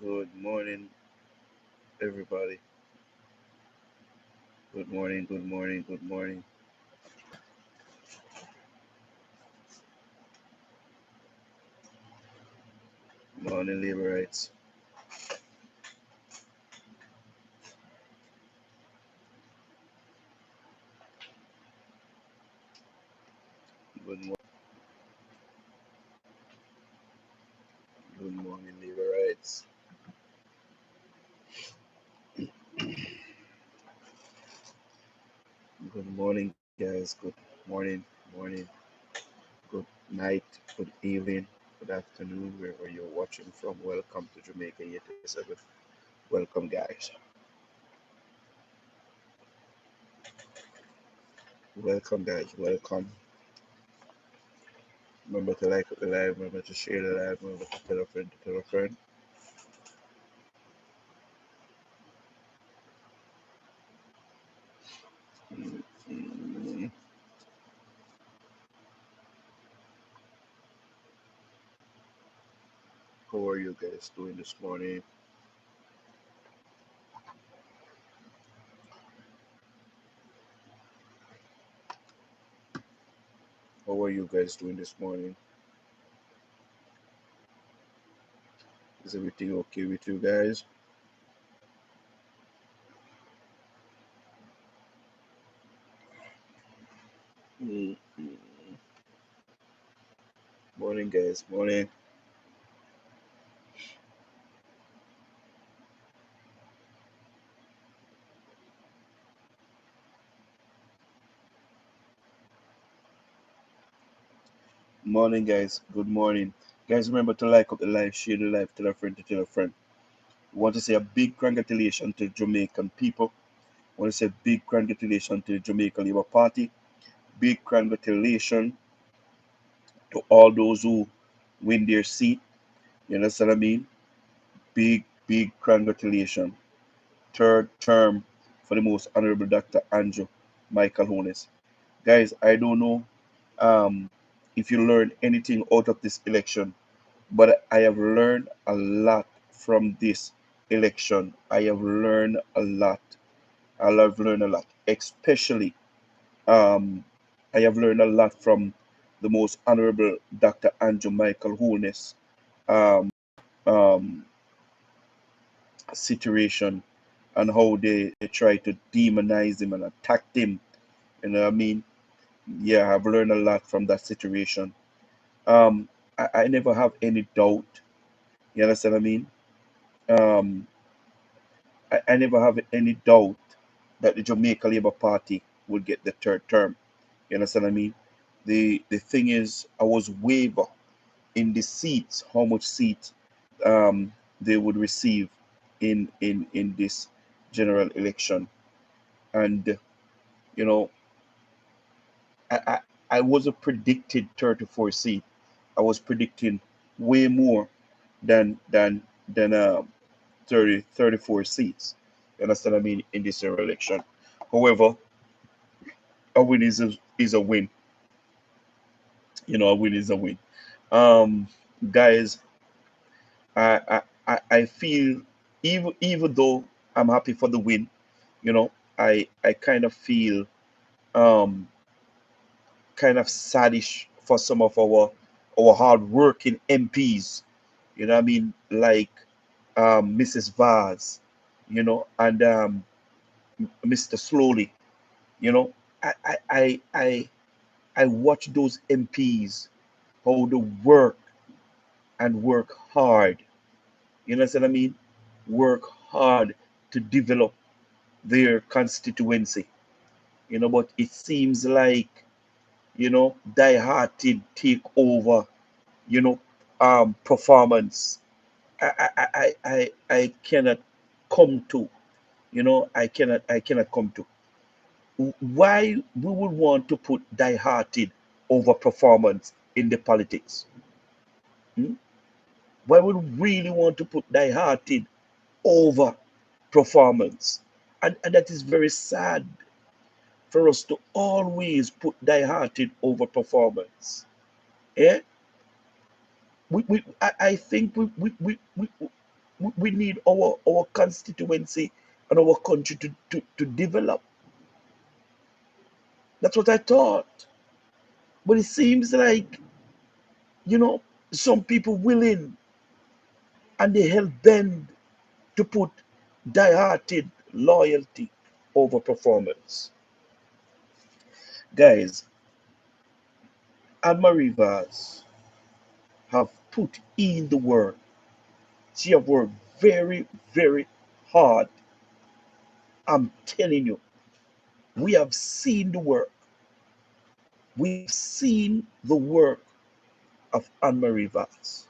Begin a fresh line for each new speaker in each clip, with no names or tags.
Good morning, everybody. Good morning, good morning, good morning. Morning, labor rights. Good, good morning, labor rights. Good morning, guys. Good morning, morning, good night, good evening, good afternoon, wherever you're watching from. Welcome to Jamaica 87. Welcome, guys. Welcome, guys. Welcome. Remember to like the live, remember to share the live, remember to tell a friend to tell a friend. Mm, How are you guys doing this morning? How are you guys doing this morning? Is everything okay with you guys? Mm, mm. Morning, guys. Morning. Morning, guys. Good morning. Guys, remember to like up the live, share the live, tell a friend to tell a friend. We want to say a big congratulations to Jamaican people. I want to say big congratulations to the Jamaica Labour Party. Big congratulations to all those who win their seat. You understand what I mean? Big congratulations. Third term for the most honorable Dr. Andrew Michael Hones. Guys, I don't know um, if you learned anything out of this election, but I have learned a lot from this election. I have learned a lot. I have learned a lot, especially um, I have learned a lot from the most honorable Dr. Andrew Michael Holness um, situation and how they try to demonize him and attack him. You know what I mean? Yeah, I've learned a lot from that situation. Um, I never have any doubt. You understand what I mean? Um, I never have any doubt that the Jamaica Labour Party would get the third term. You understand what I mean? The thing is, I was waver in the seats, how much seats they would receive in this general election, and you know, I I, I wasn't predicted 34 seat. I was predicting way more than 34 seats. You understand what I mean in this general election. However, a win is a win. A win is a win. Um, Guys, I feel even though I'm happy for the win, I kind of feel um kind of saddish for some of our hardworking MPs. You know what I mean? Like Mrs. Vaz, and Mr. Slowly. You know, I I I I, I watch those MPs how they work and work hard. You know what I mean? Work hard to develop their constituency. But it seems like, die-hearted take over, you know, performance. I cannot come to, I cannot come to. Why we would want to put die-hearted over performance in the politics? Hmm? Why would we really want to put die-hearted over performance? And that is very sad for us to always put die-hearted over performance. Yeah, I think We need our constituency and our country to develop. That's what I thought. But it seems like, you know, some people willing and they hell bend to put die-hearted loyalty over performance. Guys, Alma Rivers have put in the work. She have worked very, very hard. I'm telling you, we have seen the work. We have seen the work of Anne Marie Vaz.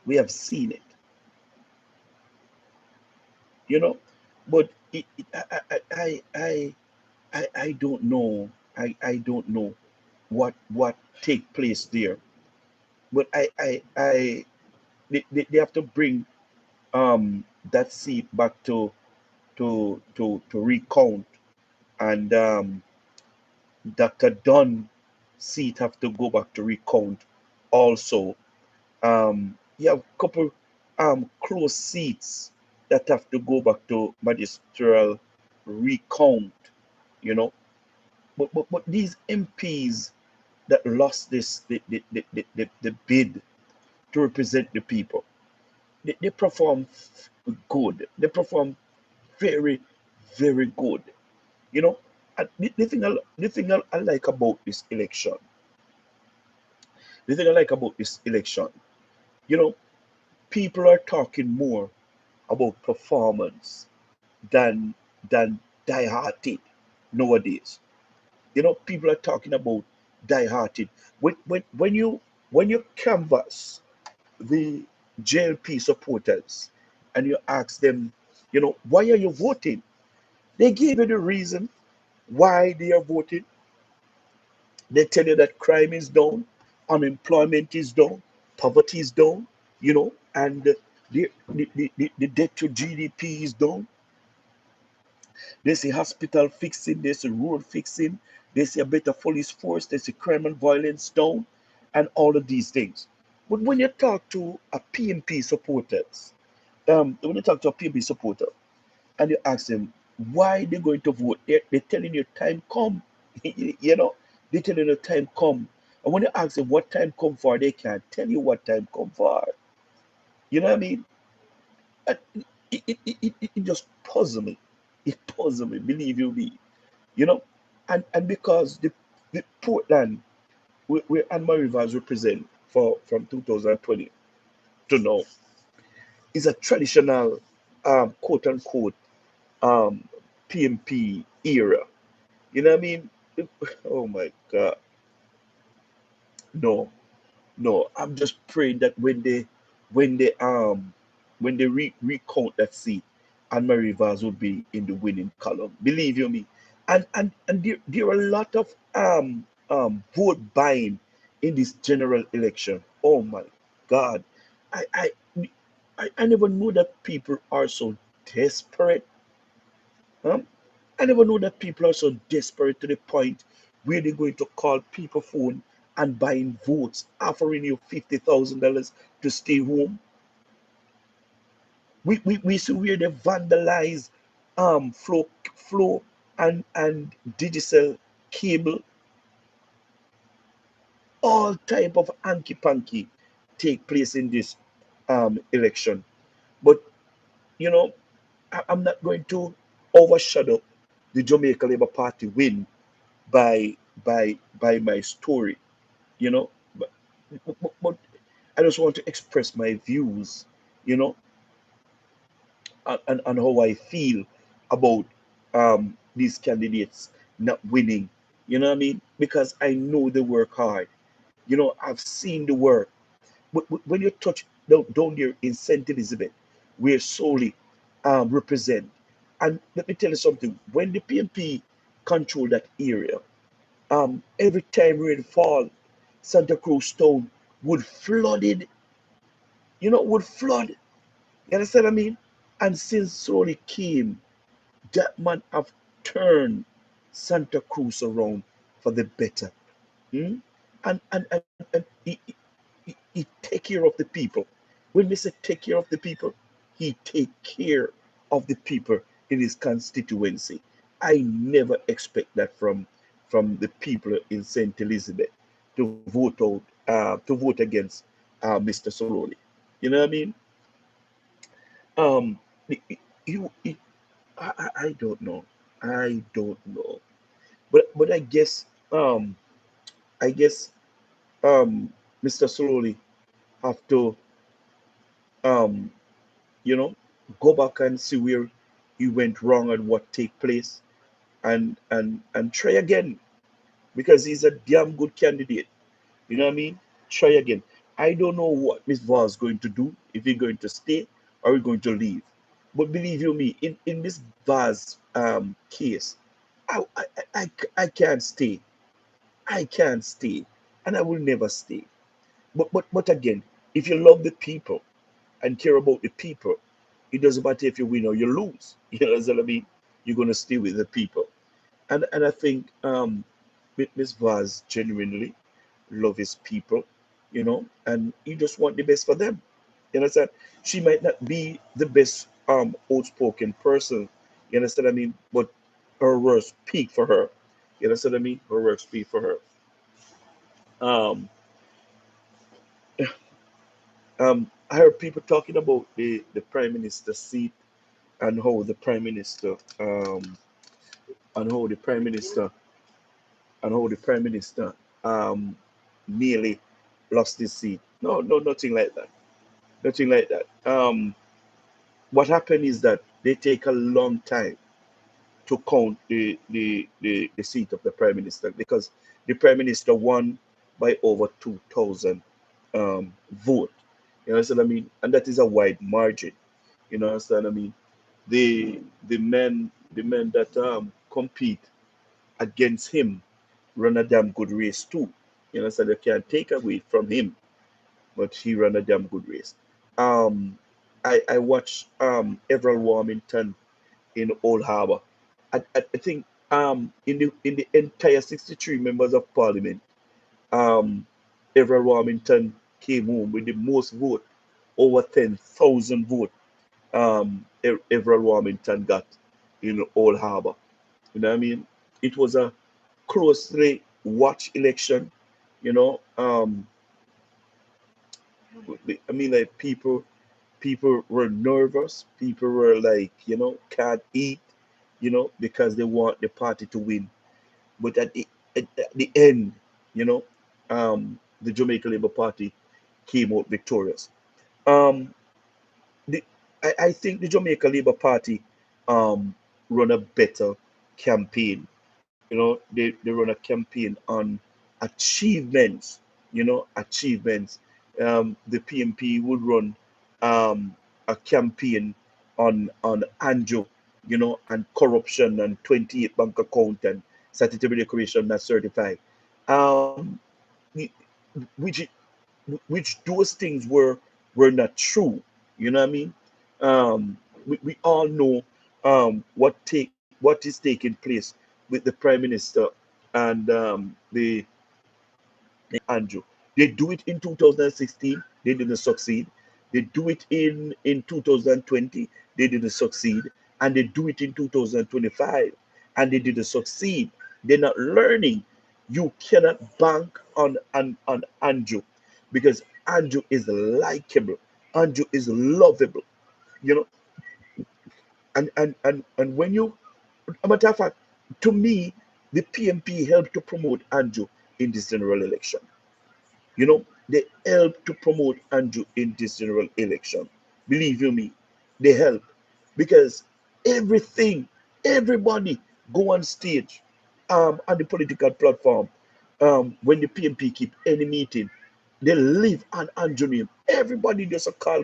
We have seen it, you know. But I don't know. I don't know what take place there. But they have to bring that seat back to recount, and Dr. Dunn seat have to go back to recount also. You have a couple close seats that have to go back to magisterial recount, you know. But these MPs that lost this the bid to represent the people, they perform good. They perform very, very good. You know, and the thing I like about this election, the thing I like about this election, you know, people are talking more about performance than die-hearted nowadays. You know, people are talking about die-hearted. When you canvass the JLP supporters and you ask them, you know, why are you voting? They give you the reason why they are voting. They tell you that crime is down, unemployment is down, poverty is down, you know, and the debt to GDP is down. They say hospital fixing, they say road fixing, they say a better police force, they say crime and violence down, and all of these things. But when you talk to a PNP supporters, when you talk to a PNP supporter and you ask them why they're going to vote, they're telling you time come, you know, they're telling you time come. And when you ask them what time come for, they can't tell you what time come for. You know what I mean? And it just puzzles me. It puzzles me, believe you me. You know, and because the Portland where Anne Marie Rivers represent for from 2020 to now is a traditional quote unquote um PMP era. You know what I mean? Oh my God. No, no. I'm just praying that when they recount that seat, Anne Marie Vaz will be in the winning column. Believe you me. And there are a lot of vote buying in this general election. Oh my God. I I I never knew that people are so desperate. Huh? I never know that people are so desperate to the point where they're going to call people phone and buying votes, offering you $50,000 to stay home. We see where they vandalize flow and digital cable, all type of hanky panky take place in this election. But you know, I'm not going to overshadow the Jamaica Labour Party win by my story, you know. But I just want to express my views, you know, and how I feel about these candidates not winning. You know what I mean? Because I know they work hard. You know, I've seen the work. When you touch down there in St. Elizabeth, where solely represent, and let me tell you something, when the PMP control that area, every time rain fall, Santa Cruz town would flooded, you know, would flood. You understand what I mean? And since Soli came, that man have turned Santa Cruz around for the better. Hmm? And he take care of the people. When we say take care of the people, he take care of the people in his constituency. I never expect that from the people in St. Elizabeth to vote out to vote against Mr. Sololi. You know what I mean? Um, it, it- I don't know. I don't know. But um I guess Mr. Sololi have to um you know go back and see where he went wrong and what take place, and try again, because he's a damn good candidate. You know what I mean? Try again. I don't know what Miss Var is going to do, if he's going to stay or he's going to leave. But believe you me, in Miss Var's case, I can't stay. I can't stay. And I will never stay. But again, if you love the people and care about the people, it doesn't matter if you win or you lose. You know what I mean? You're gonna stay with the people. And I think Miss Vaz genuinely love his people, and he just want the best for them. You understand? She might not be the best outspoken person, you understand what I mean? But her words speak for her. You understand what I mean? Her words speak for her. Um I heard people talking about the prime minister seat, and how the prime minister and how the prime minister and how the prime minister um nearly lost his seat. No, no, nothing like that. Nothing like that. What happened is that they take a long time to count the seat of the prime minister, because the prime minister won by over 2,000 vote. You understand what I mean? And that is a wide margin. You know, understand what I mean? The men that compete against him run a damn good race too. You know, so they can't take away from him, but he ran a damn good race. Um, I watched Everett Warmington in Old Harbor. I think in the entire 63 members of parliament, um, Everett Warmington came home with the most vote, over 10,000 vote. Everett Warmington got in Old Harbor. You know what I mean? It was a closely watched election. You know, I mean, like people were nervous. People were like, can't eat, because they want the party to win. But at the end, you know, the Jamaica Labour Party came out victorious. Um, the, I think the Jamaica Labour Party um, run a better campaign. They run a campaign on achievements. Achievements. The PMP would run a campaign on Anjo, and corruption, and 28 bank account, and statutory declaration not certified. Um, the- which those things were not true. You know what I mean? We all know what is taking place with the prime minister and the Andrew. They do it in 2016, they didn't succeed. They do it in 2020, they didn't succeed, and they do it in 2025, and they didn't succeed. They're not learning. You cannot bank on Andrew, because Andrew is likable. Andrew is lovable. You know, and when you, a matter of fact, to me, the PMP helped to promote Andrew in this general election. They help to promote Andrew in this general election. Believe you me, they help, because everything, everybody go on stage, on the political platform. When the PMP keep any meeting, they live on Andrew name. Everybody just a call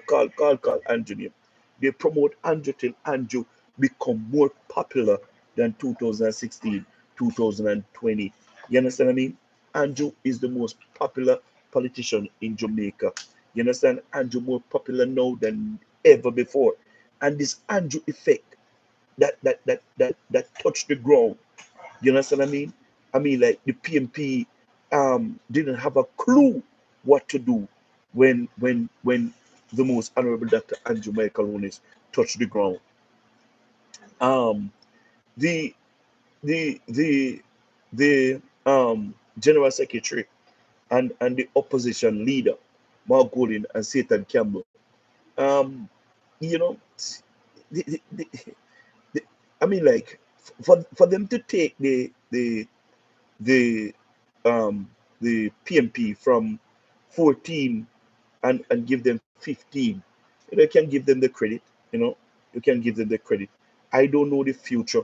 Andrew name. They promote Andrew till Andrew become more popular than 2016, 2020. You understand what I mean? Andrew is the most popular politician in Jamaica. You understand? Andrew more popular now than ever before. And this Andrew effect that touched the ground. You understand what I mean? I mean, like, the PMP didn't have a clue what to do when the most honorable Dr. Andrew Michael Nunes touched the ground. Um, the the general secretary and the opposition leader, Mark Golding and Satan Campbell. Um, you know, the, the, the, the, I mean, like for them to take the the PMP from 14 and give them 15, you can give them the credit. You know, you can give them the credit. I don't know the future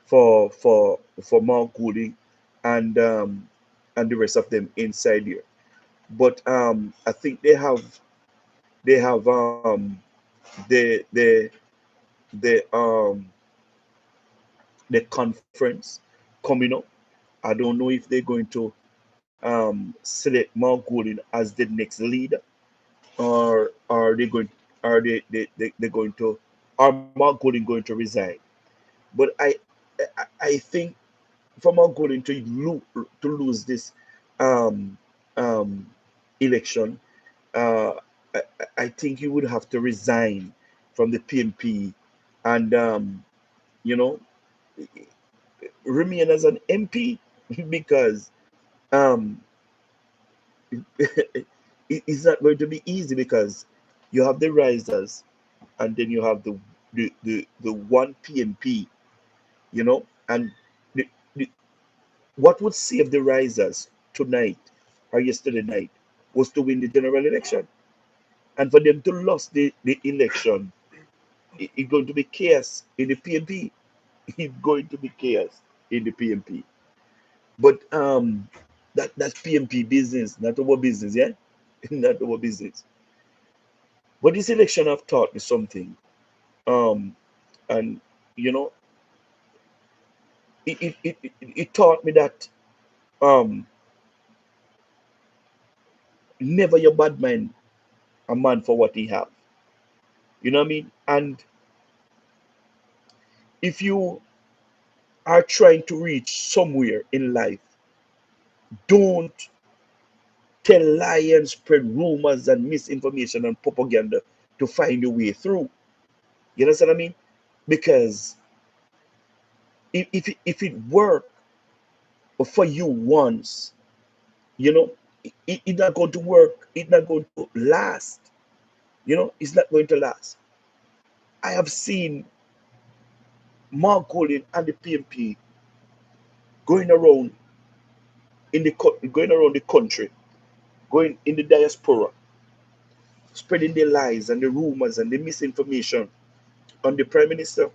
for Mark Golding and and the rest of them inside here, but I think they have the the conference coming up. I don't know if they're going to select Mark Golding as the next leader, or are they going they're going to, are Mark Golding going to resign? But I think for Mark Golding to lose this um, um, election, uh, I, I think he would have to resign from the PNP and you know remain as an MP because um, it's not going to be easy because you have the risers and then you have the one PNP, and the, the, what would save the risers tonight or yesterday night was to win the general election, and for them to lose the election, it's going to be chaos in the PNP. It's going to be chaos in the PNP. But that's PMP business, not our business, yeah? Not our business. But this election have taught me something. Um and you know, it taught me that um never your bad man a man for what he have. You know what I mean? And if you are trying to reach somewhere in life, don't tell lies and spread rumors and misinformation and propaganda to find your way through. You understand what I mean? Because if it work for you once, you know, it's not going to work. It's not going to last. It's not going to last. I have seen Mark Golding and the PMP going around going around the country, going in the diaspora, spreading the lies and the rumors and the misinformation on the prime minister,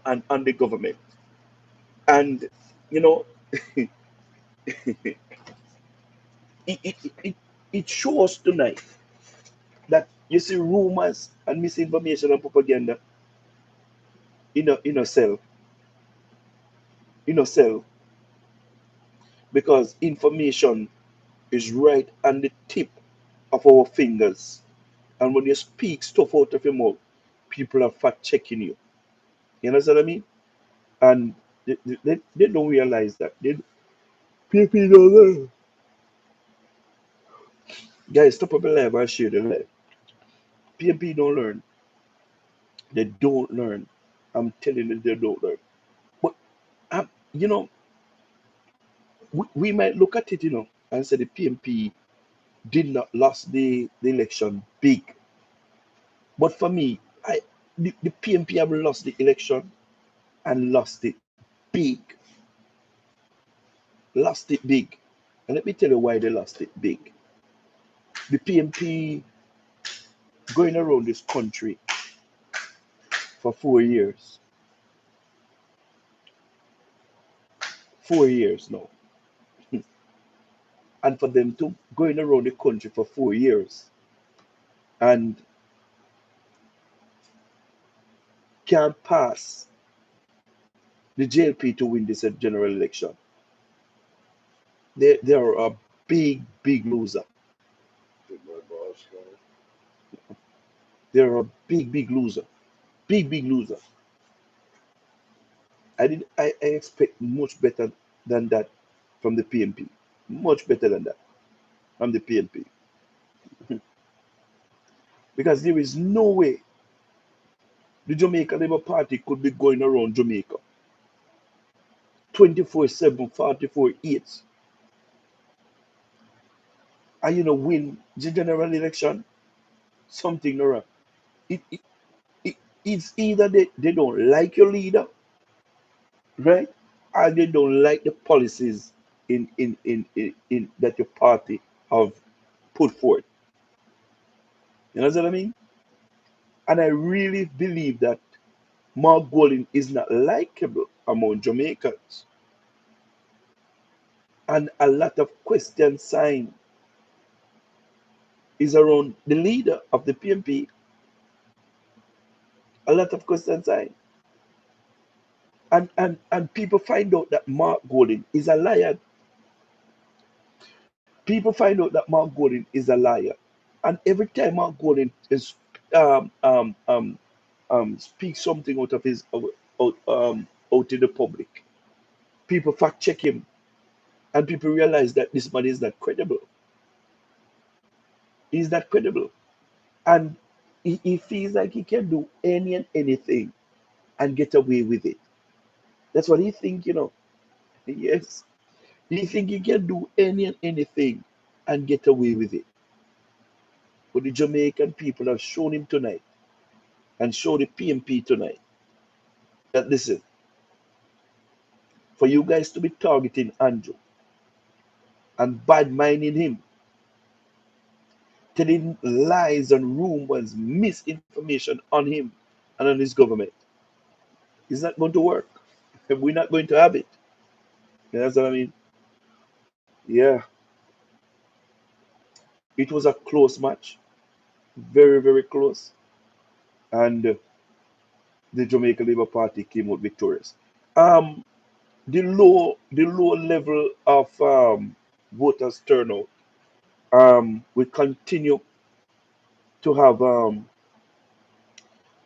and on the government. And you know, it, it, it, it shows tonight that you see rumors and misinformation and propaganda in a cell, because information is right on the tip of our fingers. And when you speak stuff out of your mouth, people are fact checking you. You understand what I mean? And they don't realize that. People don't learn. Guys, stop up the live and share the live. People don't learn. They don't learn. I'm telling you, they don't learn. But, you know, we might look at it, and say the PMP did not lost the election big. But for me, the PMP have lost the election and lost it big. Lost it big. And let me tell you why they lost it big. The PMP going around this country for 4 years. 4 years now. And for them to going around the country for 4 years and can't pass the JLP to win this general election, they are a big, big loser. They're a big, big loser. Big, big loser. I expect much better than that from the PNP. Much better than that from the PNP. because there is no way the Jamaica Labour Party could be going around Jamaica 24/7, 44/8, and win the general election. Something no wrong. It, it, it's either they don't like your leader, right? Or they don't like the policies in that your party have put forth. You know what I mean? And I really believe that Mark Golding is not likable among Jamaicans. And a lot of question sign is around the leader of the PMP. A lot of question sign. And people find out that Mark Golding is a liar. People find out that Mark Golding is a liar. And every time Mark Golding is speaks something out of his out in the public, people fact check him, and people realize that this man is not credible. He's not credible, and he feels like he can do any and anything and get away with it. That's what he think. Yes, he think he can do any and anything and get away with it. But the Jamaican people have shown him tonight and show the PMP tonight that listen, for you guys to be targeting Andrew and bad minding him, telling lies and rumors, misinformation on him and on his government, it's not going to work. We're not going to have it. That's what I mean. Yeah, it was a close match, very, very close. And the Jamaica Labour Party came out victorious. Um, the low level of voters turnout. We continue to have a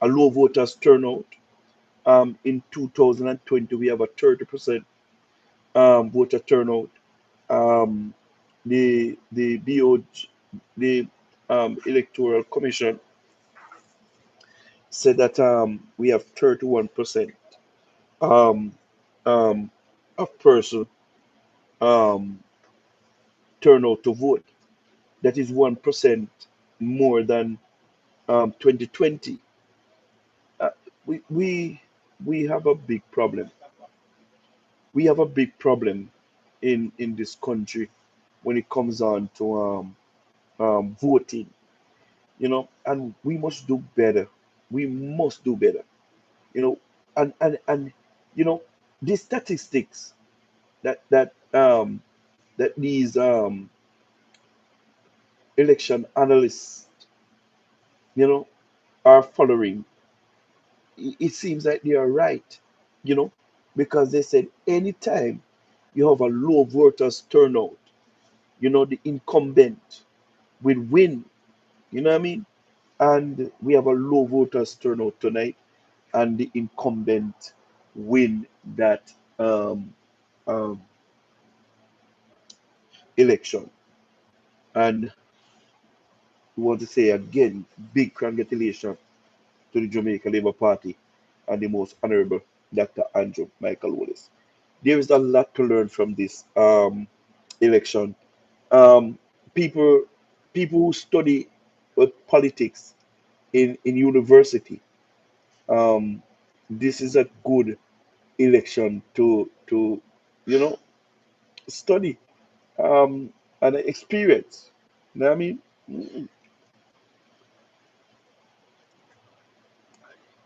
low voters turnout. In 2020, we have a 30% voter turnout. Um, the BOG, the Electoral Commission said that we have 31% um, um, of person um, turnout to vote. That is 1% more than 2020. Uh, we, we, we have a big problem. We have a big problem in this country when it comes on to voting, and we must do better. We must do better, you know, and you know, the statistics that these election analysts, you know, are following, it seems like they are right, you know, because they said anytime you have a low voters turnout, the incumbent will win. You know what I mean? And we have a low voters turnout tonight, and the incumbent win that um, election. And we want to say again, big congratulations to the Jamaica Labour Party and the most honorable Dr. Andrew Michael Wallace. There is a lot to learn from this election. Um, people, people who study politics in university, um, this is a good election to you know study and experience. You know what I mean?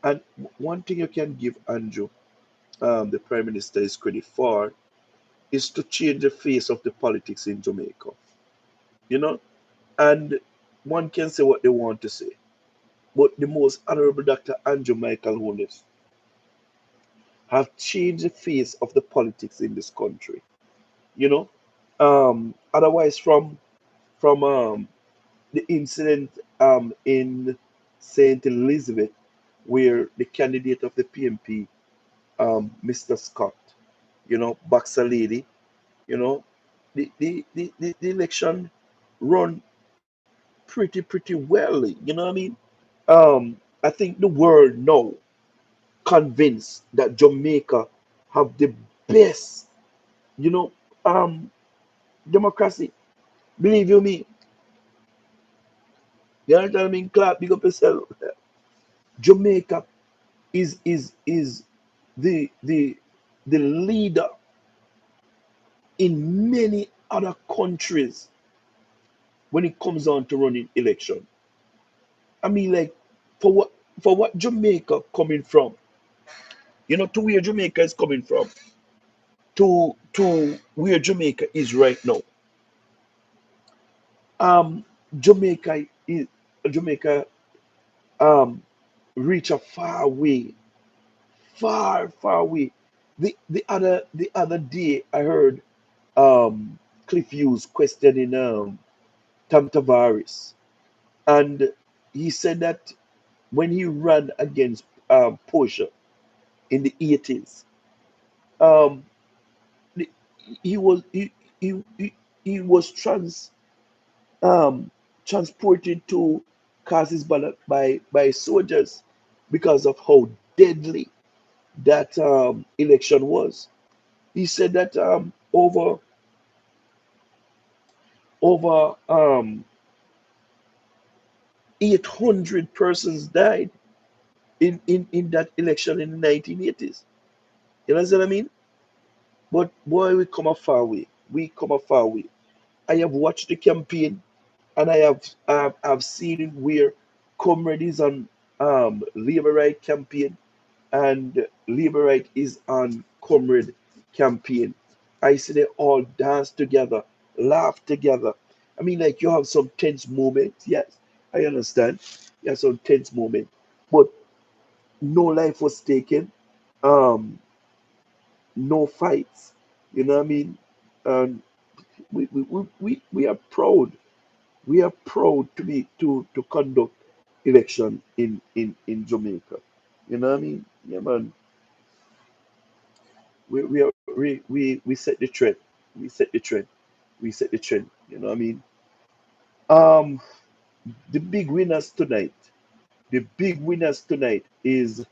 And one thing you can give Andrew, the Prime Minister, is credit for is to change the face of the politics in Jamaica. You know, and one can say what they want to say, but the most honorable Dr. Andrew Michael Holness have changed the face of the politics in this country. You know, otherwise from the incident in Saint Elizabeth, where the candidate of the PMP, Mr. Scott, Boxer Lady, you know, the election run pretty well. You know what I mean? I think the world now convinced that Jamaica have the best, you know, um, democracy. Believe you me, you know what I mean? Clap, big up yourself. Jamaica is the the leader in many other countries when it comes on to running election. I mean, like for what Jamaica coming from, to where Jamaica is coming from, to where Jamaica is right now. Um, Jamaica is Jamaica um reach a far way, far away. The other day I heard Cliff Hughes questioning Tam Tavares, and he said that when he ran against Porsche in the 80s, um, the- he was he was um, transported to Kazisbala by soldiers because of how deadly that election was. He said that over 800 persons died in that election in the 1980s. You know what I mean? But boy, we come a far way. We come a far way. I have watched the campaign, and I've seen where Comrade is on Labour Right campaign, and Labour Right is on Comrade campaign. I see they all dance together, laugh together. I mean, like you have some tense moments. Yes, I understand. You have some tense moments, but no life was taken. Um, no fights. You know what I mean? And we are proud. We are proud to be to conduct election in Jamaica. You know what I mean? Yeah, man. We set the trend. We set the trend. We set the trend. You know what I mean? Um, the big winners tonight. The big winners tonight is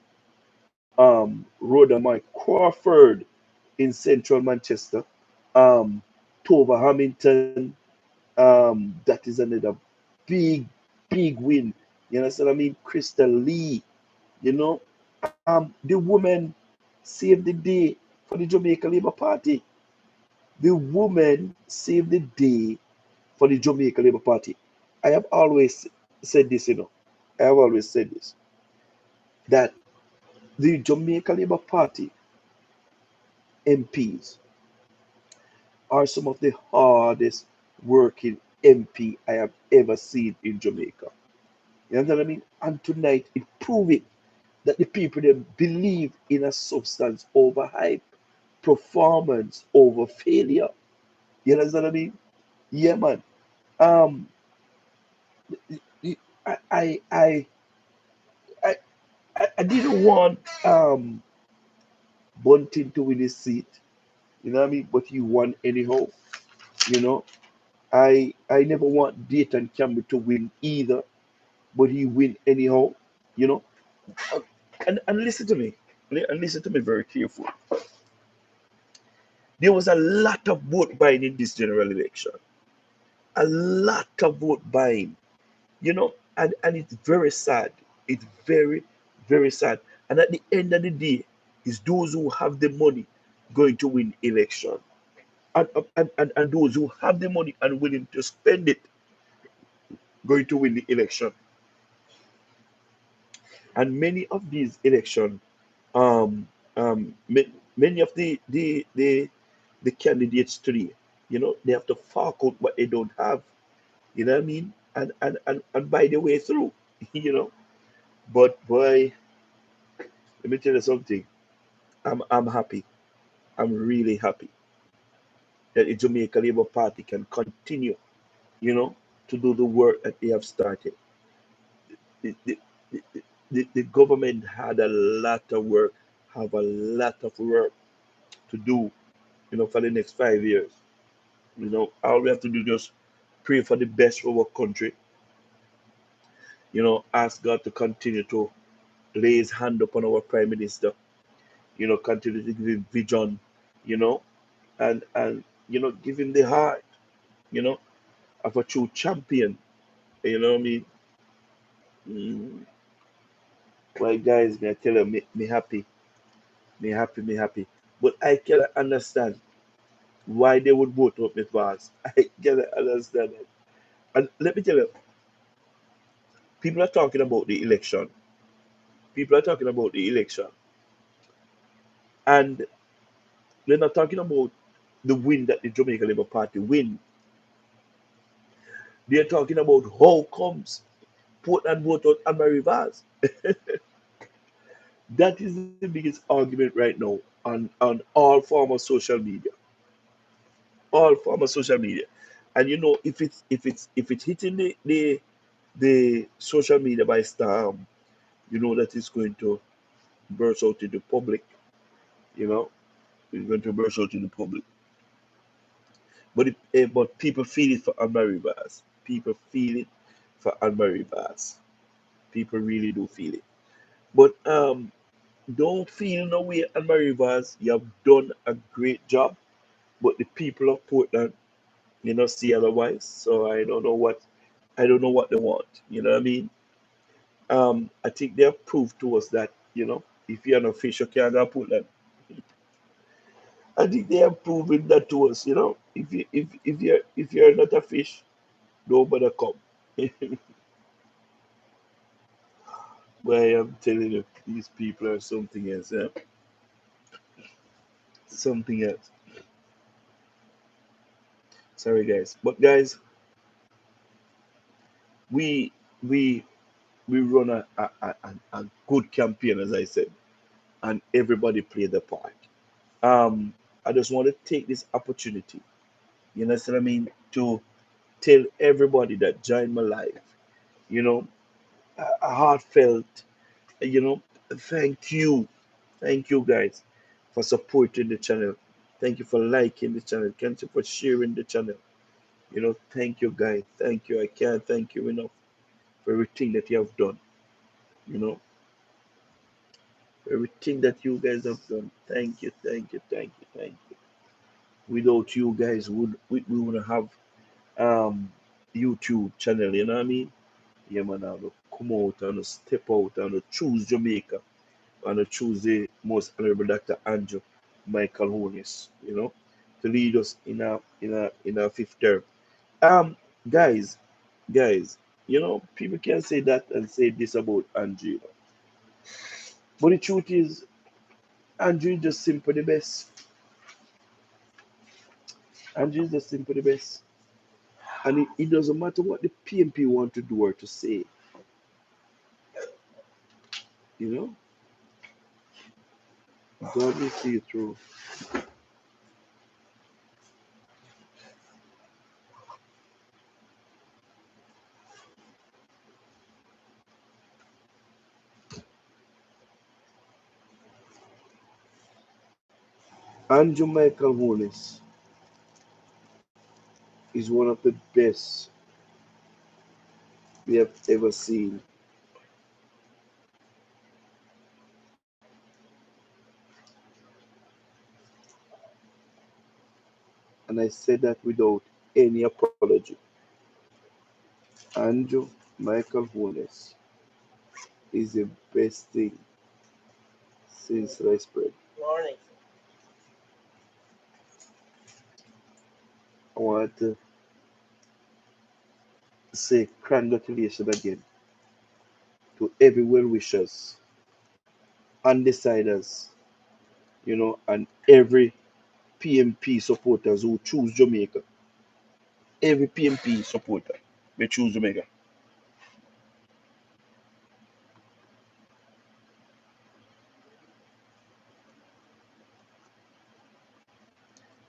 Rhoda Mike Crawford in Central Manchester. Um, Tova Hamilton. That is another big, big win. You understand what I mean? Crystal Lee, you know, the woman saved the day for the Jamaica Labour Party. The woman saved the day for the Jamaica Labour Party. I have always said this, I have always said this, that the Jamaica Labour Party MPs are some of the hardest working MP I have ever seen in Jamaica. You know what I mean? And tonight it proved it that the people they believe in a substance over hype, performance over failure. You know what I mean? Yeah, man. Um, I I I I, I didn't want Bunting to win his seat. You know what I mean? But he won anyhow. You know, I never want Dayton Campbell to win either, but he win anyhow. You know, and listen to me, and listen to me very carefully. There was a lot of vote buying in this general election, a lot of vote buying, and it's very sad. It's very sad. And at the end of the day, it's those who have the money going to win election, and those who have the money and willing to spend it going to win the election. And many of these elections, um, many of the candidates today, they have to fork out what they don't have. You know what I mean? And buy the way through. you know. But boy, let me tell you something. I'm happy. I'm really happy that the Jamaica Labour Party can continue, you know, to do the work that they have started. The, the, the, the government had a lot of work, have a lot of work to do, for the next 5 years. All we have to do is just pray for the best for our country, Ask God to continue to lay his hand upon our Prime Minister, continue to give him vision, you know, and give him the heart, you know, of a true champion. You know what I mean? Mm. Well, guys, me I tell you, me happy, me happy. But I cannot understand why they would vote up Miss Vaz. I cannot understand it. And let me tell you, people are talking about the election. People are talking about the election. And they're not talking about the win that the Jamaica Labour Party win. They're talking about how comes Portland vote out Anne Marie Vaz. That is the biggest argument right now on all form of social media. All form of social media. And if it's hitting the social media by storm, that is going to burst out in the public, you know, it's going to burst out in the public. But people feel it for Anne-Marie Bass. People feel it for Anne-Marie Bass. People really do feel it. But don't feel no way, Anne-Marie Bass. You have done a great job, but the people of Portland, see otherwise. So I don't know what they want. You know what I mean? I think they have proved to us that if you're an fish, you can't go Portland. I think they have proven that to us. If you're not a fish, nobody come. But I am telling you, these people are something else. Yeah? Something else. Sorry, guys. But guys, we we we run a good campaign, as I said, and everybody played their part. Um, I just want to take this opportunity, you know what I mean, to tell everybody that joined my life, you know, a heartfelt, you know, thank you. Thank you guys for supporting the channel. Thank you for liking the channel. Thank you for sharing the channel. Thank you guys. Thank you. I can't thank you enough for everything that you have done. You know, everything that you guys have done. Thank you, thank you, thank you, thank you. Without you guys, we would have um YouTube channel, you know what I mean? Yeah, man, I will come out and step out and choose Jamaica and choose the most honorable Dr. Andrew Michael Holness, to lead us in a fifth term. Um, guys, guys, people can say that and say this about Andrew, but the truth is, Andrew is just simply the best. Andrew is just simply the best, and it doesn't matter what the PMP want to do or to say. You know, God will see you through. Andrew Michael Holness is one of the best we have ever seen. And I said that without any apology. Andrew Michael Holness is the best thing since sliced bread. I want to say congratulations again to every well wishers, undeciders, and every PMP supporters who choose Jamaica. Every PMP supporter may choose Jamaica.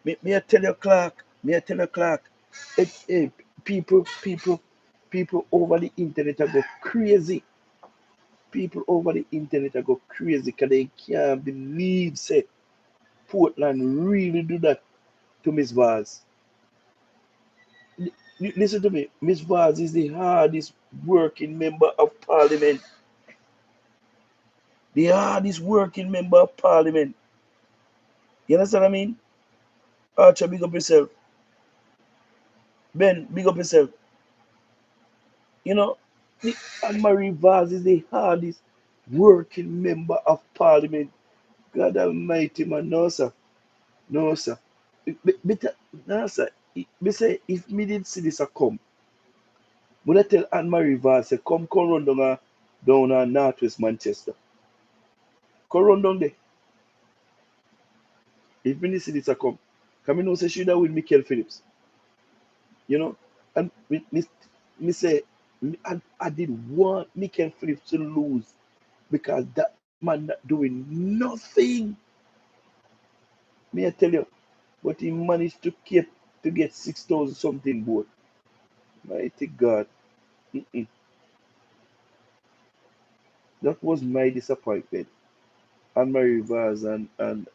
Me I tell you, Clark. Me I tell you, Clark. It, people over the internet are go crazy. People over the internet are go crazy because they can't believe say Portland really do that to Miss Vaz. Listen to me. Miss Vaz is the hardest working member of parliament. The hardest working member of parliament. You understand what I mean? Archer, big up yourself. Ben, big up yourself. You know, Anne Marie Vaz is the hardest working member of parliament. God Almighty, man. No, sir. No, sir. No, sir. Me say, if me did see this a come, when I tell Anne Marie Vaz, say, come run down Northwest Manchester. Come run down there. If me did see this a come, come know say she da with Michael Phillips. You know, and me say, I did want Michael Phillips to lose because that man not doing nothing. Me I tell you, but he managed to get 6,000 something board. Mighty God. Mm-mm. That was my disappointment. And my Rivers and and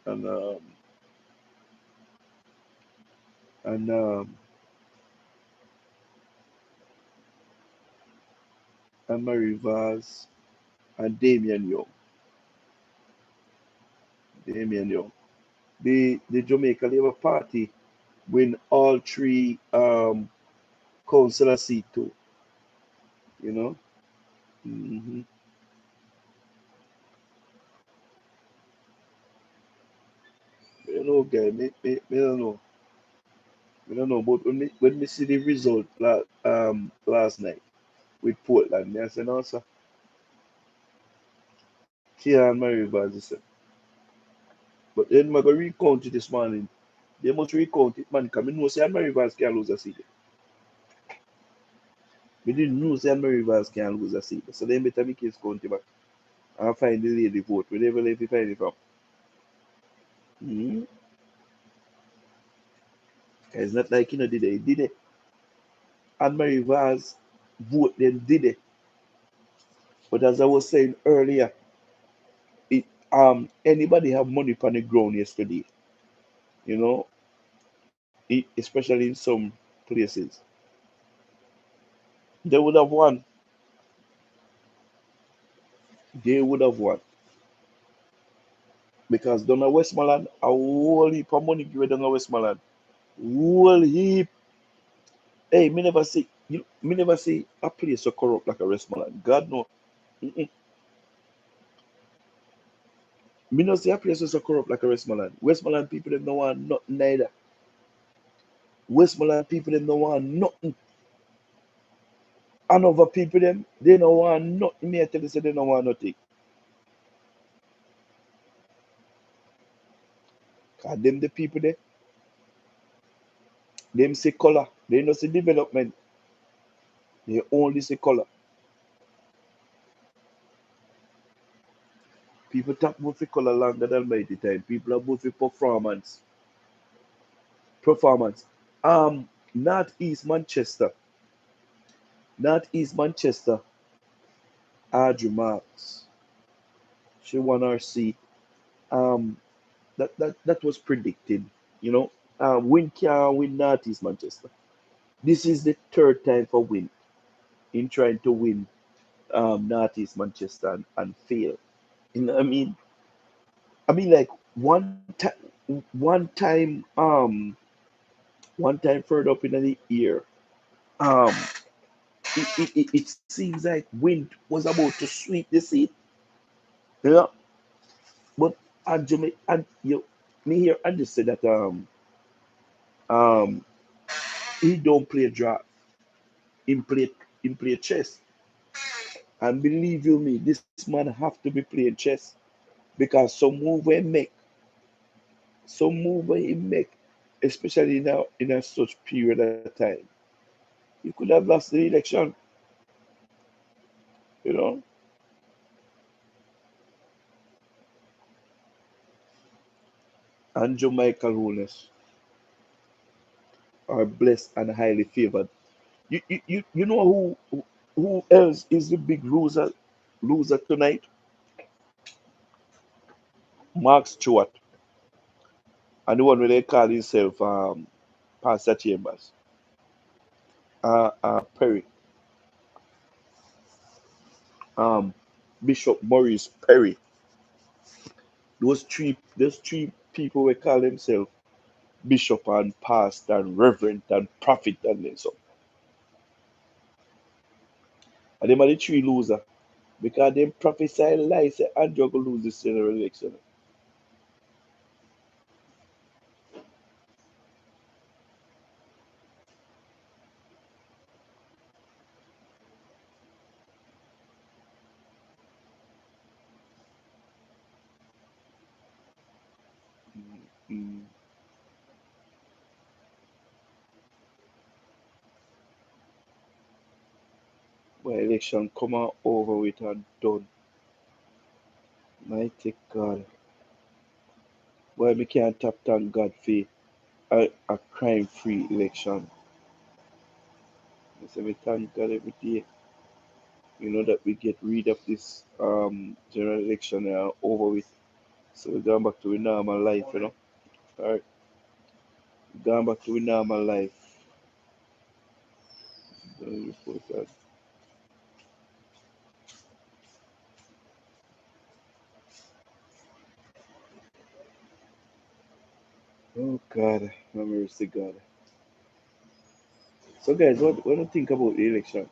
my Rivers and Damian Young. Damian Young. The Jamaica Labour Party win all three councillor seat too. You know? Mm-hmm. You know, guy, me don't know. Me don't know. But when me see the result last night with Portland, me I said, no, sir. Kia and my Rivers, I said. But then I go recount it this morning. They must recount it, man, because I know say my Rivers can lose a seat. We didn't know say my Rivers can lose a seat. So then better make his count it back and find the lady vote. Whenever if you find it from. Mm-hmm. It's not like you know did it. He did it. And my Rivers vote then did it. But as I was saying earlier, it anybody have money on the ground yesterday, you know, especially in some places, they would have won. They would have won. Because down at Westmoreland, a whole heap of money given down at Westmoreland. Whole heap. Hey, me never see a place so corrupt like a Westmoreland. God no. Mm-mm. Me not see a place so corrupt like a Westmoreland. Westmoreland people them no want nothing neither. Westmoreland people them no want nothing. And other people them they no want nothing. Me I tell you say they no want nothing. Cause them the people there, them see color. They no see development. They only see color. People talk about the color longer than mighty time. People are about the performance. Performance. Northeast Manchester. Northeast Manchester. Audrey Marks. She won her seat. Um, that was predicted. You know, Win can win Northeast Manchester. This is the third time for Win in trying to win Northeast Manchester and fail. You know what I mean? I mean, like one time, one time further up in the year, um, it seems like wind was about to sweep the seat, you know. But and you me here and just say that um he don't play draft, he play chess, and believe you me, this man have to be playing chess because some move where he make, especially now in a such period of time, he could have lost the election, you know. And Jamaica rulers are blessed and highly favored. You know who else is the big loser tonight? Mark Stewart, and the one where they call himself Pastor Chambers. Perry, um, Bishop Maurice Perry. Those three people will call themselves bishop and pastor and reverend and prophet and then so. And them are the three loser because them prophesy lies say Andrew will lose this general election. Mm. When election come on over with and done. Mighty God. Why we can't tap thank God for a crime free election. I say we thank God every day, that we get rid of this general election over with. So we're going back to our normal life. Alright. Going back to our normal life. Uh, Oh God, have mercy God. So guys, what do you think about the election?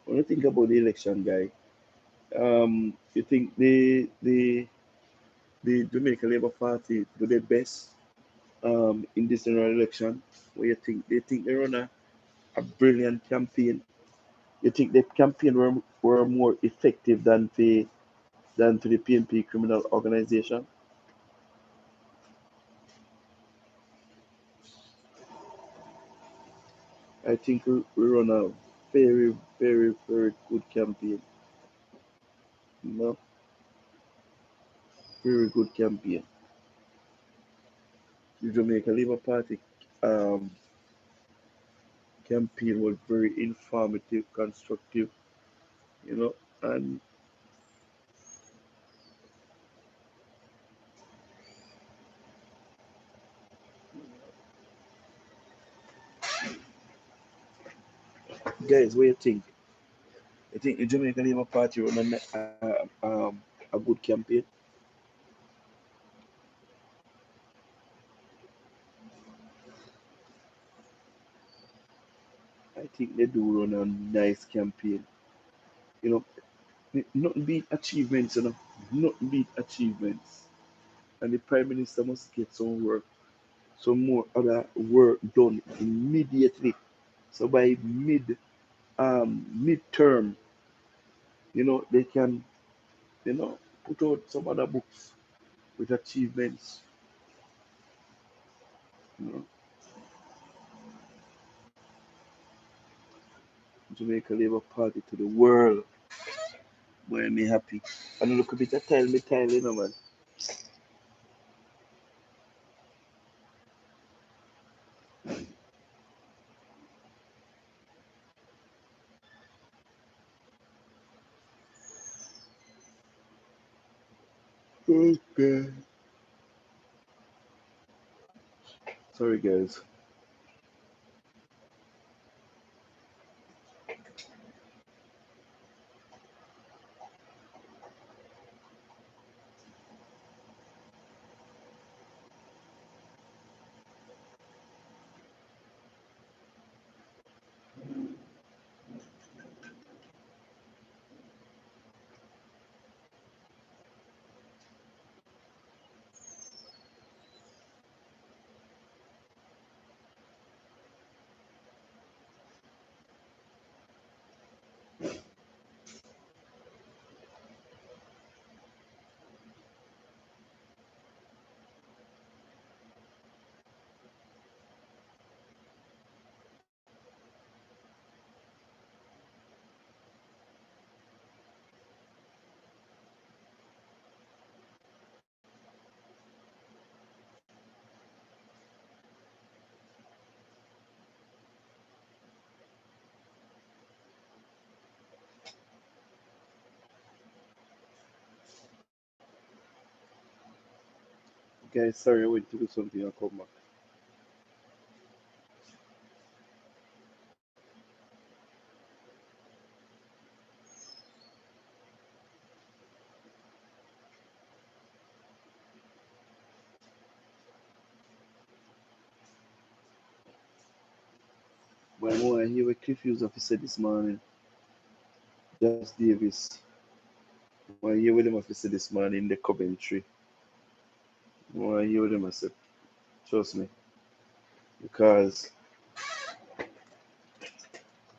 What do you think about the election, guy? You think the Jamaica Labour Party do their best in this general election? What you think? They think they run a brilliant campaign. You think the campaign were more effective than the PNP criminal organization? I think we run a very, very, very good campaign. No, very good campaign. The Jamaica Labour Party um, campaign was very informative, constructive, you know. And guys, what do you think? I think the Jamaica Labour Party run a good campaign. I think they do run a nice campaign. You know, nothing beat achievements, nothing beat achievements. And the Prime Minister must get some more other work done immediately. So by midterm, they can, put out some other books with achievements, you know, Jamaica Labour Party to the world. Boy, me happy. And look a bit of tile, man. Okay. Sorry, guys. Guys, sorry, I went to do something. I'll come back. But more I hear what Cliff used officer this morning, Just Davis. More I hear what them officer this morning in the Coventry. More I hear what them I said. Trust me. Because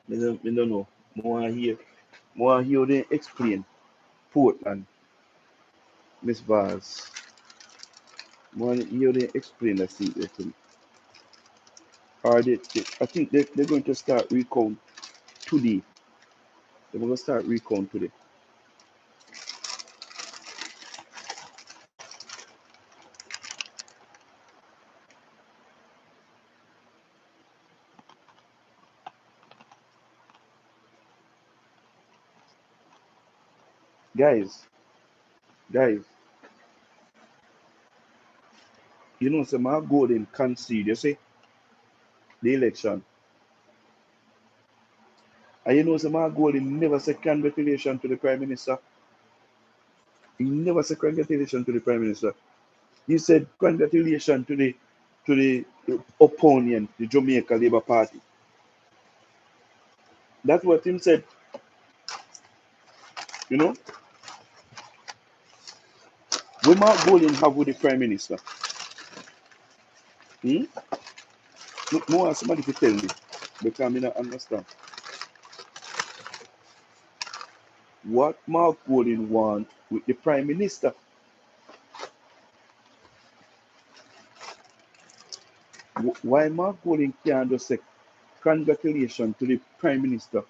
me don't know. More I hear they explain Portland, Miss Vaz. More I hear they explain that thing to me. Or I think they're going to start recount today. They're going to start recount today. Guys, guys, you know, some my golden concede, you see, the election. And you know, some my golden never say congratulations to the Prime Minister. He never said congratulations to the Prime Minister. He said congratulations to the opponent, the Jamaica Labour Party. That's what him said. You know, we Mark Golden have with the Prime Minister. Hmm? No, somebody to tell me because I don't understand. What Mark Golden want with the Prime Minister? Why Mark Golden can't just say congratulations to the Prime Minister,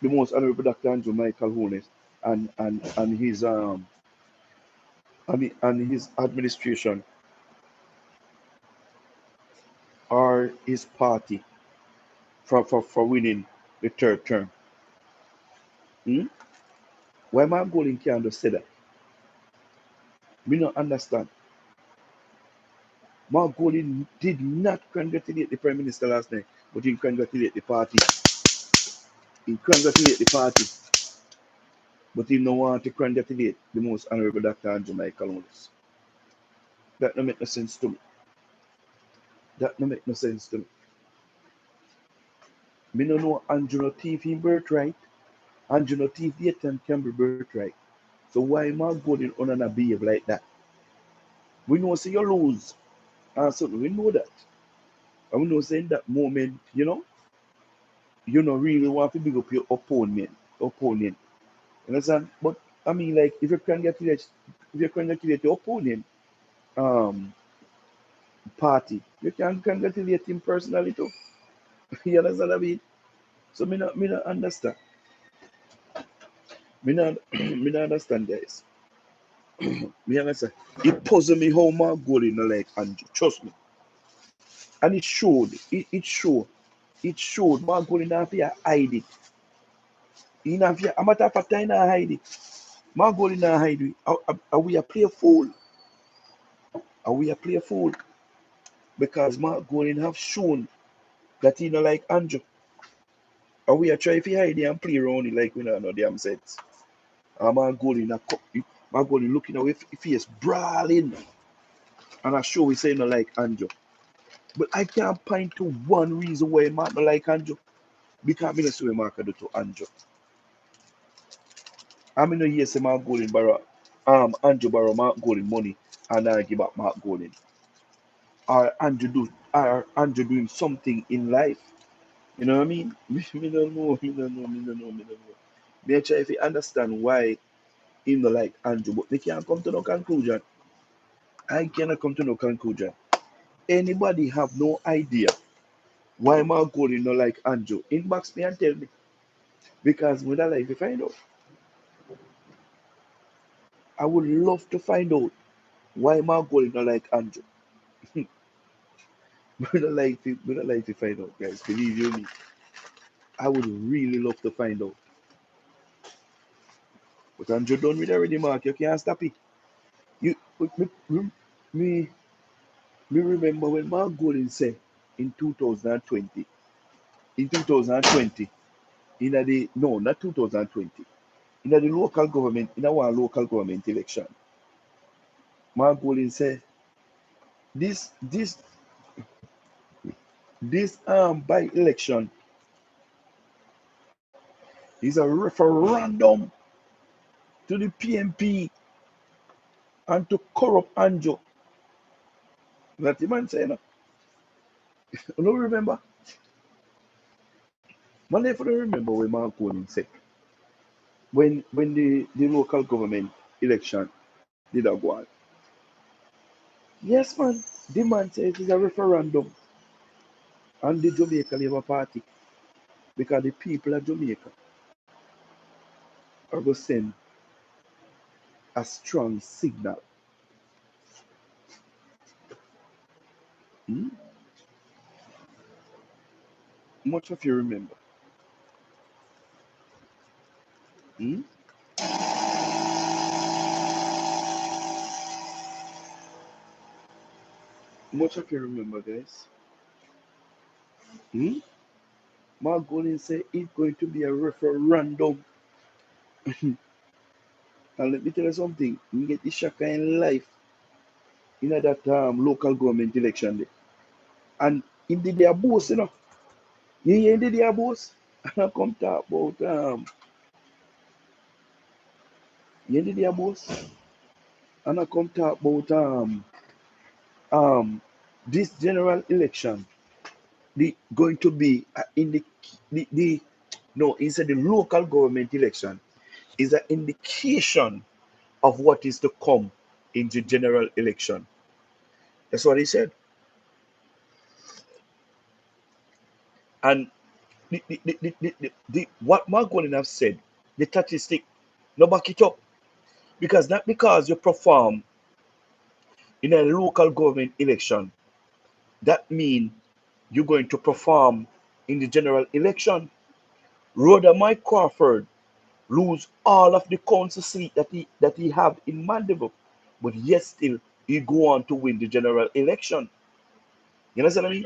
the most honorable Dr. Andrew Michael Holness and his and his administration or his party for winning the third term. Hmm? Why Mark Golden can't just say that? We don't understand. Mark Golden did not congratulate the Prime Minister last night, but he congratulated the party. He congratulated the party, but he don't want to congratulate the most honorable Dr. Andrew Michael Holness. That don't make no sense to me. That don't make no sense to me. Me no know Andrew no thief him birthright. Andrew no thief the and Campbell birthright. So why Mark Golden on and behave like that? We know say you lose. And so we know that. And we know say in that moment, you don't really want to big up your opponent. You understand? But I mean like if you congratulate your opponent um party, you can congratulate him personally too. You understand what I mean? So me not understand. Me not me not understand guys. Me understand. It puzzled me how Mark Golden no like Andrew. Trust me. And it showed. It showed. It showed Mark Golden have to hide it. He have to, a matter of fact, I not hide it. Mark Golden not hide it. Are we a play a fool? Are we a play a fool? Because Mark Golden have shown that he not like Andrew. Are we a try to hide it and play around it like we don't know damn sense? And Mark Golden looking away face brawling. And I show we say not like Andrew. But I can't point to one reason why Mark not like Andrew. Because I don't see what Mark do to Andrew. I mean, no hear say Mark Golden borrow, Andrew borrow Mark Golden money and I give back Mark Golden. Or Andrew doing something in life. You know what I mean? Me don't know, me don't know. Me try if you understand why him not like Andrew, but they can't come to no conclusion. I cannot come to no conclusion. Anybody have no idea why Mark Golden not like Andrew? Inbox me and tell me. Because we don't like to find out. I would love to find out why Mark Golden not like Andrew. We don't like to find out, guys. Believe you me. I would really love to find out. But Andrew done with already, Mark. You can't stop it. You me, me remember when Mark Golden said in 2020, in 2020, in a the no, not 2020, in a the local government, in our local government election, Mark Golden said this by election is a referendum to the PMP and to corrupt Anjo. That the man saying, you don't remember? Man, if you don't remember when Mark Conin said, when the local government election did go on. Yes, man, the man said it is a referendum on the Jamaica Labour Party because the people of Jamaica are going to send a strong signal. Hmm? Much of you remember. Hmm? Much of you remember, guys. Hmm? Mark Golden said it's going to be a referendum. And let me tell you something. You get the shaka in life in that local government election day. And in the day boss, you know. You hear in the day boss? And I come talk about you hear the day boss? And I come talk about um this general election. The going to be in the no, instead the local government election is an indication of what is to come in the general election. That's what he said. And what Mark Golden have said, the statistic, no back it up. Because not because you perform in a local government election, that means you're going to perform in the general election. Rhoda Mike Crawford lose all of the council seat that he have in Mandeville, but yet still he go on to win the general election. You understand what I mean?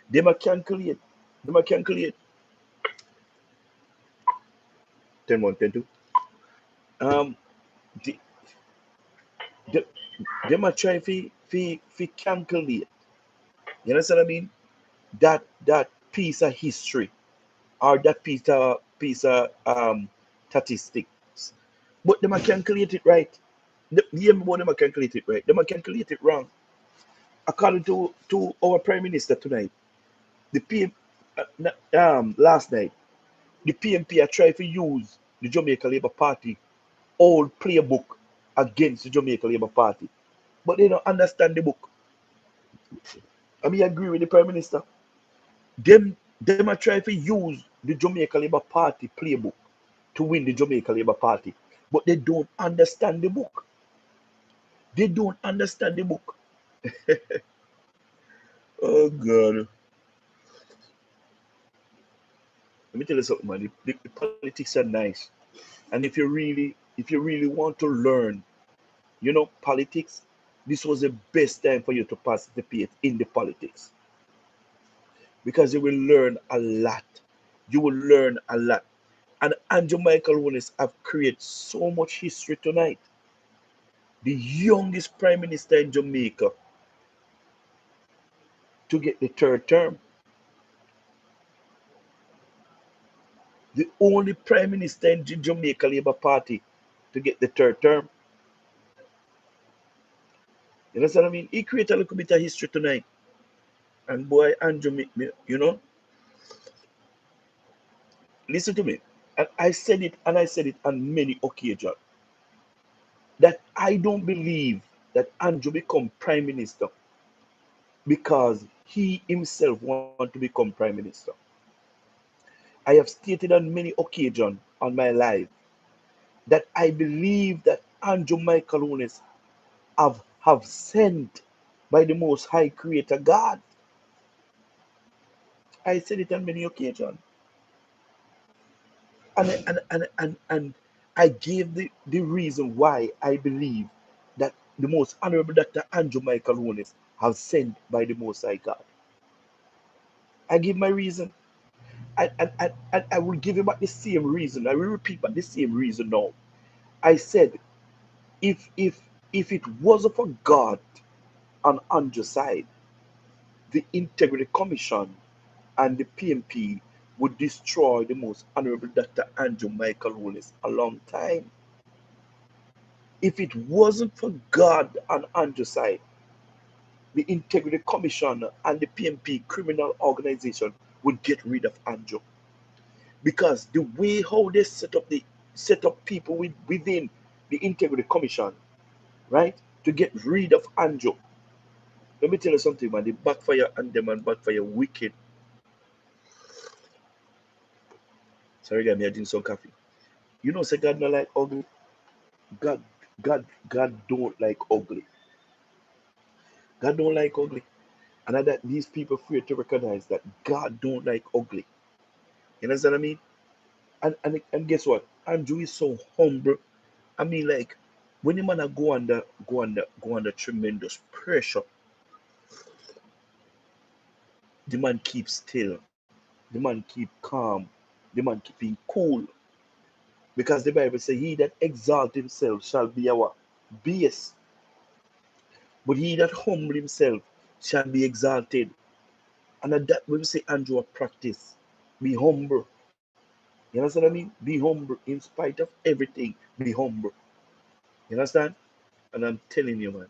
They might calculate. They might calculate 10 1, 10 2. Um, they, they, they might try to calculate. You understand what I mean? That piece of history or that piece of statistics. But they might calculate it right. The them might calculate it right. They might calculate it wrong. According to our Prime Minister tonight, the PM last night, the PMP are trying to use the Jamaica Labour Party old playbook against the Jamaica Labour Party. But they don't understand the book. I mean, I agree with the Prime Minister. Them are trying to use the Jamaica Labour Party playbook to win the Jamaica Labour Party. But they don't understand the book. They don't understand the book. Oh God. Let me tell you something, man. The politics are nice. And if you really want to learn, politics, this was the best time for you to participate in the politics. Because you will learn a lot. You will learn a lot. And Andrew Michael Wallace have created so much history tonight. The youngest prime minister in Jamaica to get the third term. The only prime minister in the Jamaica Labour Party to get the third term. You understand what I mean? He created a little bit of history tonight. And boy, Andrew, listen to me. And I said it, and I said it on many occasions, that I don't believe that Andrew become prime minister because he himself want to become prime minister. I have stated on many occasions on my life that I believe that Andrew Michael Owens have sent by the Most High Creator God. I said it on many occasions. And I gave the reason why I believe that the most honorable Dr. Andrew Michael Owens have sent by the Most High God. I give my reason. I will give you back the same reason. I will repeat back the same reason now. I said, if it wasn't for God on Andrew's side, the Integrity Commission and the PMP would destroy the most honorable Dr. Andrew Michael Wallace a long time. If it wasn't for God on Andrew's side, the Integrity Commission and the PMP criminal organization would get rid of Andrew. Because the way how they set up people within the Integrity Commission, right, to get rid of Andrew. Let me tell you something, man. The backfire and them and backfire wicked. Sorry, guys, me I drink some coffee. You know, say God not like ugly. God, God don't like ugly. God don't like ugly. And that these people fear to recognize that God don't like ugly. You understand what I mean? And guess what? Andrew is so humble. I mean, like, when the man go under tremendous pressure, the man keep still, the man keep calm, the man keep being cool. Because the Bible says, he that exalt himself shall be our base, but he that humble himself shall be exalted. And at that when we say Andrew practice, be humble. You understand what I mean? Be humble in spite of everything. Be humble. You understand? And I'm telling you, man,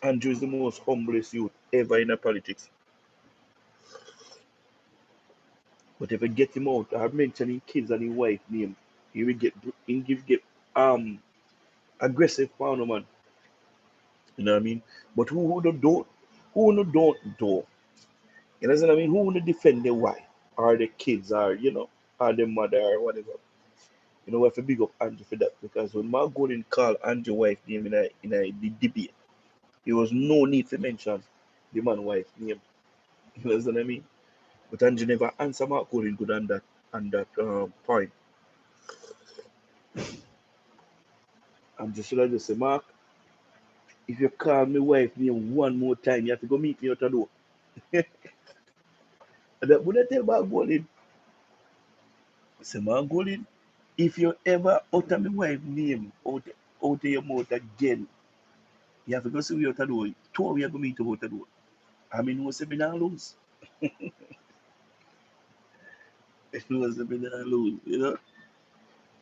Andrew is the most humblest youth ever in the politics. But if I get him out, I mention his kids and his wife name, he will get aggressive pound man. You know what I mean? But who don't do? You know what I mean? Who would defend their wife or their kids or or their mother or whatever? You know, we have to big up Andrew for that because when Mark Golden called Andrew wife name in a the debate, there was no need to mention the man wife name. You know what I mean? But Andrew never answered Mark Golden good on that point. And just say, Mark, if you call me wife name one more time, you have to go meet me out the door. And that would I tell Mark Golden, say Mark Golden, if you ever utter my wife name out of your mouth again, you have to go see me out the door. Two of you have to meet out the door. I mean, who say me not lose? Who say me not lose?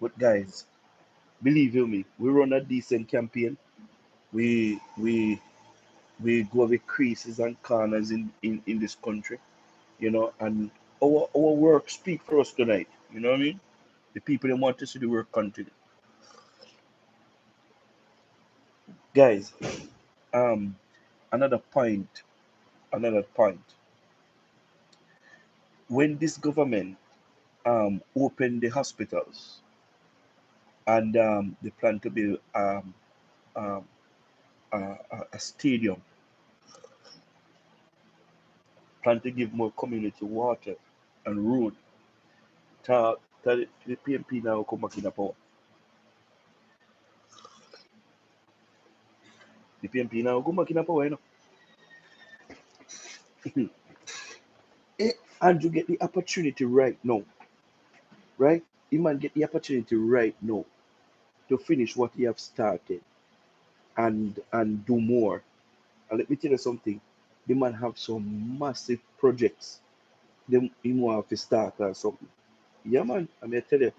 But guys, believe you me, we run a decent campaign. We go with creases and corners in this country, and our work speak for us tonight. You know what I mean? The people that want to see the work continue. Guys, um, another point, another point. When this government opened the hospitals and they plan to build um, a stadium, plan to give more community water and road, the PMP now come back in the power. The PMP now come back in the power, And you get the opportunity right now, right? You man get the opportunity right now to finish what you have started and do more. And let me tell you something, the man have some massive projects. Them him want to start or something. Yeah, man. I mean, I tell you,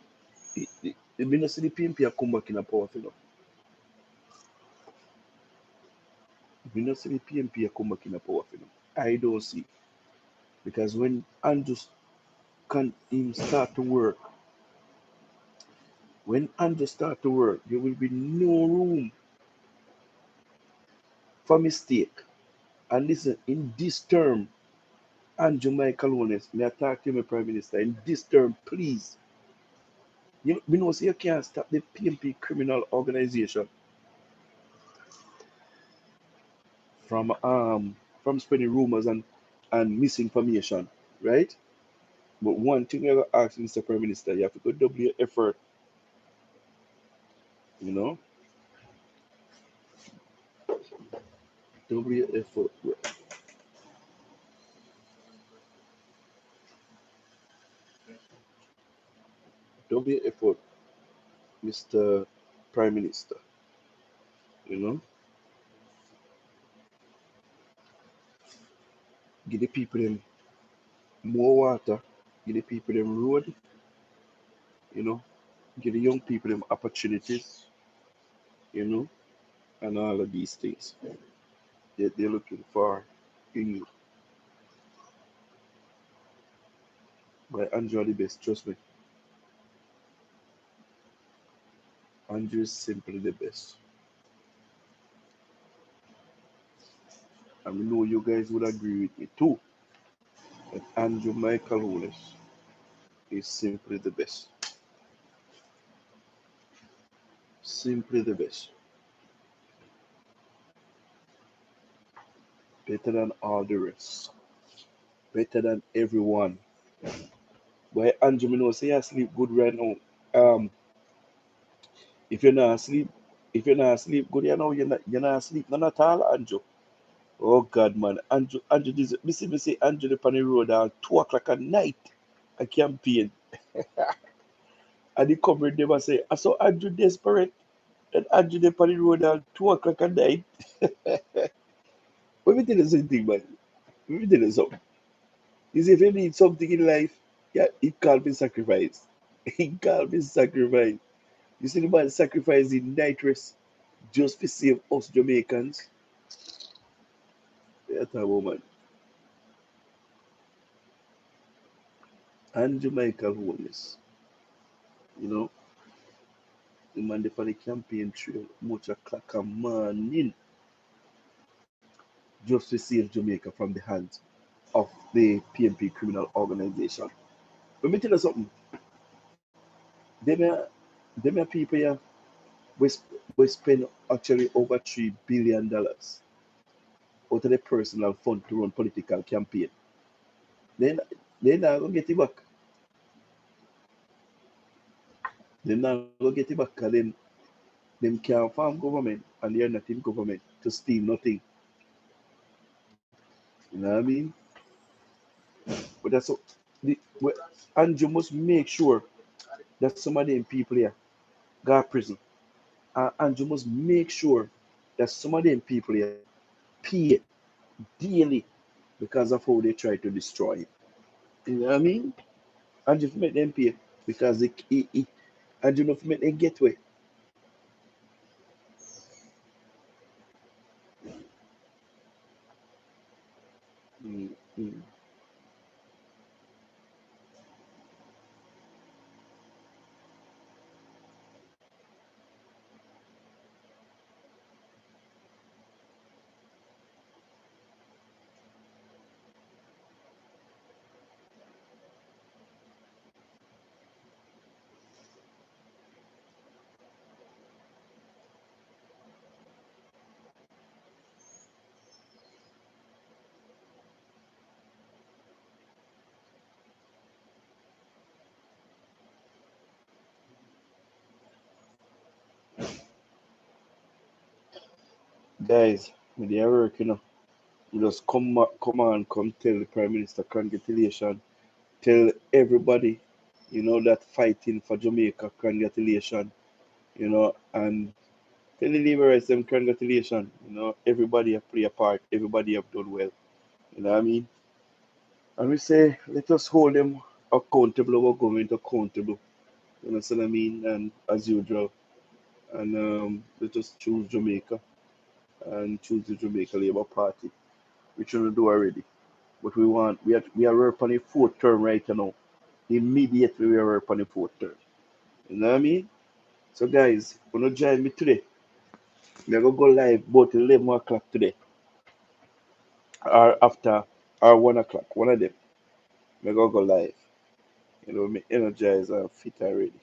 me not see the PMP come back in a power, Me not see the PMP come back in a power, I don't see because when Andrew can him start to work, when Andrew start to work, there will be no room for mistake. And listen, in this term, Andrew Michael Holness, may I talk to you, my Prime Minister, in this term, please. We know so you can't stop the PMP criminal organization from spreading rumors and misinformation, right? But one thing I gotta ask Mr. Prime Minister, you have to go double your effort, you know? Double your effort, bro. Double your effort, Mr. Prime Minister, you know? Give the people them more water, give the people them road, you know, give the young people them opportunities, you know, and all of these things that they're looking for in you. But Andrew are the best, trust me. Andrew is simply the best. And we know you guys would agree with me too. That Andrew Michael Holness is simply the best. Simply the best. Better than all the rest. Better than everyone. But Andrew, me know say you sleep good right now. If you're not asleep, if you're not asleep good, you're not asleep none at all, Andrew. Oh God, man, Andrew, me say Andrew the on the road at 2 o'clock at night, a campaign, and the coverage never say, I saw Andrew desperate, and Andrew the on the road at 2 o'clock at night. Let me tell you something, man. Let me tell you something. Is if you need something in life, yeah, it can't be sacrificed. It can't be sacrificed. You see the man sacrificing night rest just to save us Jamaicans. That's a woman. And Jamaica homeless. You know, the man they for the campaign trail, much o'clock a morning, just to save Jamaica from the hands of the PNP criminal organization. Let me tell you something. Them here, them here people here, we, we spend actually over $3 billion out of the personal fund to run political campaign. Then they not gonna get it back. They not gonna get it back because them can't farm government and they're not in government to steal nothing. You know what I mean? But that's what and you must make sure that some of them people here got prison. And you must make sure that some of them people here pay daily because of how they try to destroy it. You know what I mean? And you make them pay because and you know make them get away. Mm, mm. Guys, when they are working, you just come on, come tell the Prime Minister congratulations. Tell everybody, that fighting for Jamaica, congratulations, and tell the laborers them congratulations. Everybody have played a part, everybody have done well. You know what I mean? And we say, let us hold them accountable, our government accountable. You know what I mean? And as usual, and let us choose Jamaica and choose the Jamaica Labour Party, which we do already. But we are working on a fourth term right now. Immediately we are working on a fourth term. You know what I mean? So guys, wanna join me today? We're gonna go live about 11 o'clock today, or after, or 1 o'clock. One of them. We're gonna go live. Me energize and fit already.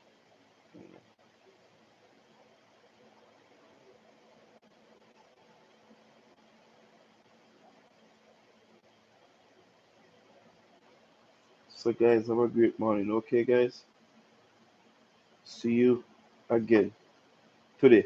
So guys, have a great morning. Okay, guys. See you again today.